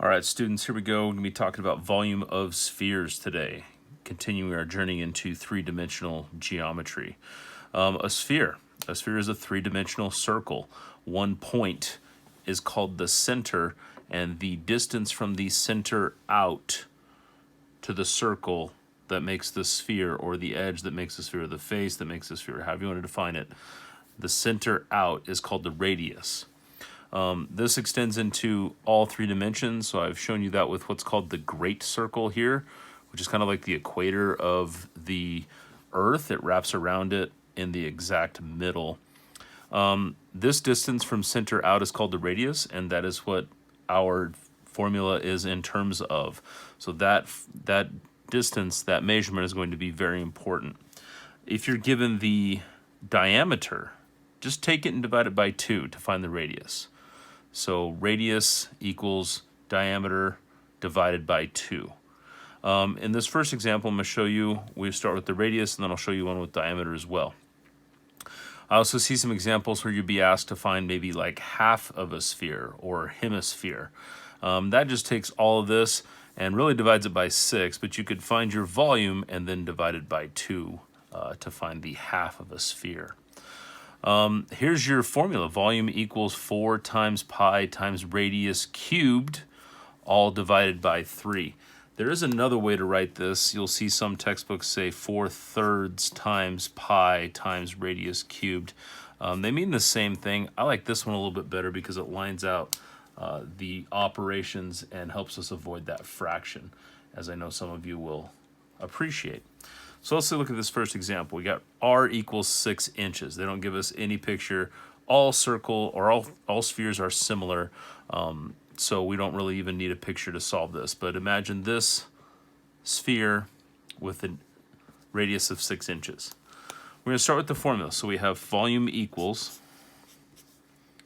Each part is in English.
All right, students, here we go. We're going to be talking about volume of spheres today, continuing our journey into three-dimensional geometry. A sphere is a three-dimensional circle. One point is called the center, and the distance from the center out to the circle that makes the sphere, or the edge that makes the sphere, or the face that makes the sphere, however you want to define it, the center out is called the radius. This extends into all three dimensions, so I've shown you that with what's called the great circle here, which is kind of like the equator of the Earth. It wraps around it in the exact middle. This distance from center out is called the radius, and that is what our formula is in terms of. So that distance, that measurement, is going to be very important. If you're given the diameter, just take it and divide it by 2 to find the radius. So radius equals diameter divided by 2. In this first example, I'm going to show you, we start with the radius, and then I'll show you one with diameter as well. I also see some examples where you'd be asked to find maybe like half of a sphere or hemisphere. That just takes all of this and really divides it by 6, but you could find your volume and then divide it by 2 to find the half of a sphere. Here's your formula. Volume equals 4 times pi times radius cubed, all divided by 3. There is another way to write this. You'll see some textbooks say 4/3 times pi times radius cubed. They mean the same thing. I like this one a little bit better because it lines out the operations and helps us avoid that fraction, as I know some of you will appreciate. So let's look at this first example. We got r equals 6 inches. They don't give us any picture. All circle or all spheres are similar, so we don't really even need a picture to solve this. But imagine this sphere with a radius of 6 inches. We're going to start with the formula. So we have volume equals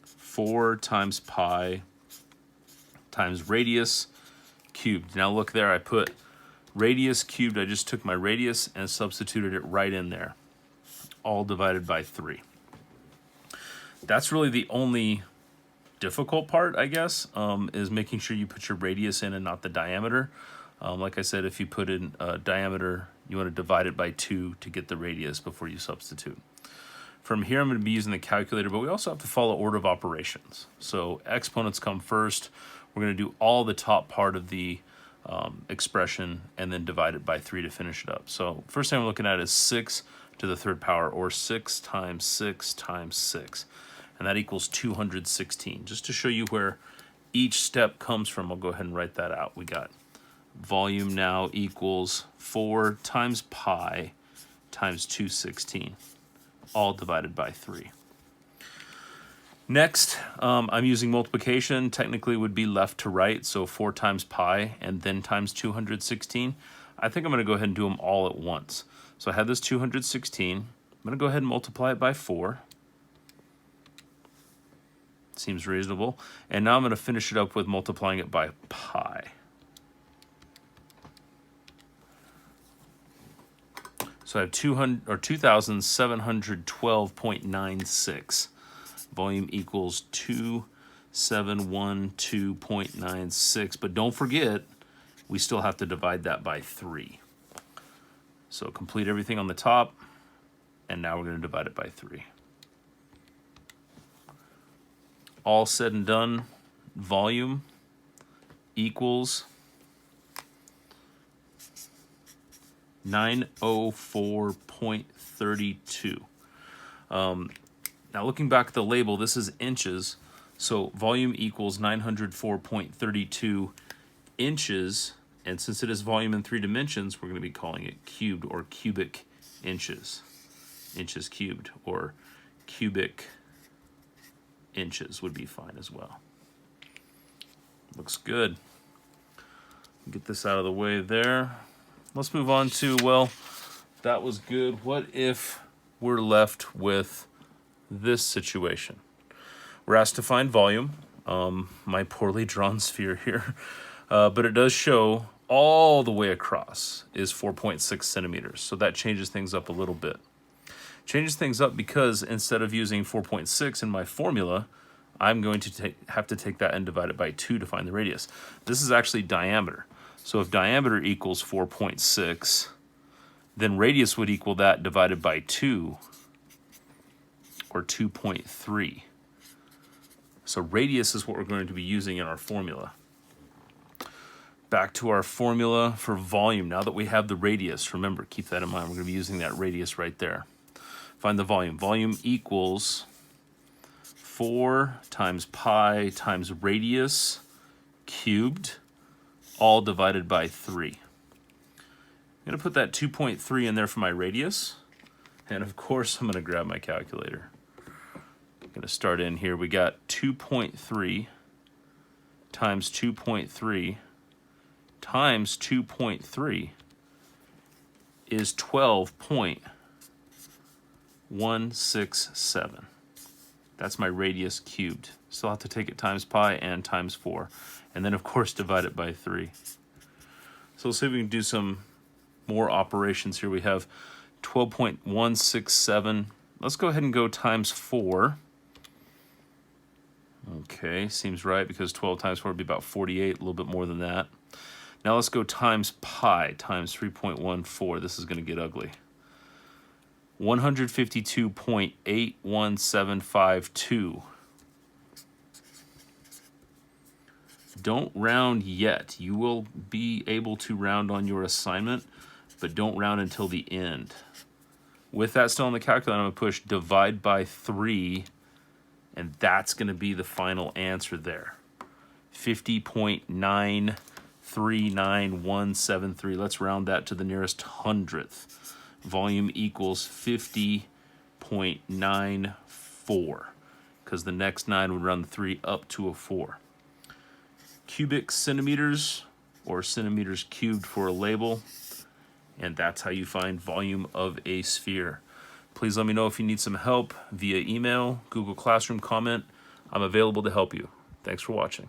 4 times pi times radius cubed. Now look there, I put radius cubed. I just took my radius and substituted it right in there, all divided by 3. That's really the only difficult part, I guess, is making sure you put your radius in and not the diameter. Like I said, if you put in diameter, you want to divide it by 2 to get the radius before you substitute. From here, I'm going to be using the calculator, but we also have to follow order of operations. So exponents come first. We're going to do all the top part of the expression and then divide it by 3 to finish it up. So first thing I'm looking at is 6 to the third power, or 6 times 6 times 6. And that equals 216. Just to show you where each step comes from, I'll go ahead and write that out. We got volume now equals 4 times pi times 216, all divided by 3. Next, I'm using multiplication. Technically it would be left to right, so 4 times pi and then times 216. I think I'm going to go ahead and do them all at once. So I have this 216. I'm going to go ahead and multiply it by 4. Seems reasonable. And now I'm going to finish it up with multiplying it by pi. So I have 2,712.96. Volume equals 2712.96. But don't forget, we still have to divide that by 3. So complete everything on the top, and now we're going to divide it by 3. All said and done, volume equals 904.32. Now looking back at the label, this is inches, so volume equals 904.32 inches, and since it is volume in 3 dimensions, we're going to be calling it cubed or cubic inches. Inches cubed or cubic inches would be fine as well. Looks good. Get this out of the way there. Let's move on to, well, that was good. What if we're left with this situation? We're asked to find volume. My poorly drawn sphere here. But it does show all the way across is 4.6 centimeters. So that changes things up a little bit. Changes things up because instead of using 4.6 in my formula, I'm going to have to take that and divide it by 2 to find the radius. This is actually diameter. So if diameter equals 4.6, then radius would equal that divided by 2, or 2.3. So radius is what we're going to be using in our formula. Back to our formula for volume. Now that we have the radius, remember, keep that in mind. We're going to be using that radius right there. Find the volume. Volume equals 4 times pi times radius cubed, all divided by 3. I'm going to put that 2.3 in there for my radius. And of course, I'm going to grab my calculator. I'm going to start in here. We got 2.3 times 2.3 times 2.3 is 12.167. That's my radius cubed. Still have to take it times pi and times 4. And then, of course, divide it by 3. So let's see if we can do some more operations here. We have 12.167. Let's go ahead and go times 4. Okay, seems right because 12 times 4 would be about 48, a little bit more than that. Now let's go times pi times 3.14. This is going to get ugly. 152.81752. Don't round yet. You will be able to round on your assignment, but don't round until the end. With that still on the calculator, I'm going to push divide by 3, and that's going to be the final answer there. 50.939173. Let's round that to the nearest hundredth. Volume equals 50.94, because the next 9 would round the 3 up to a 4. Cubic centimeters, or centimeters cubed for a label, and that's how you find volume of a sphere. Please let me know if you need some help via email, Google Classroom comment. I'm available to help you. Thanks for watching.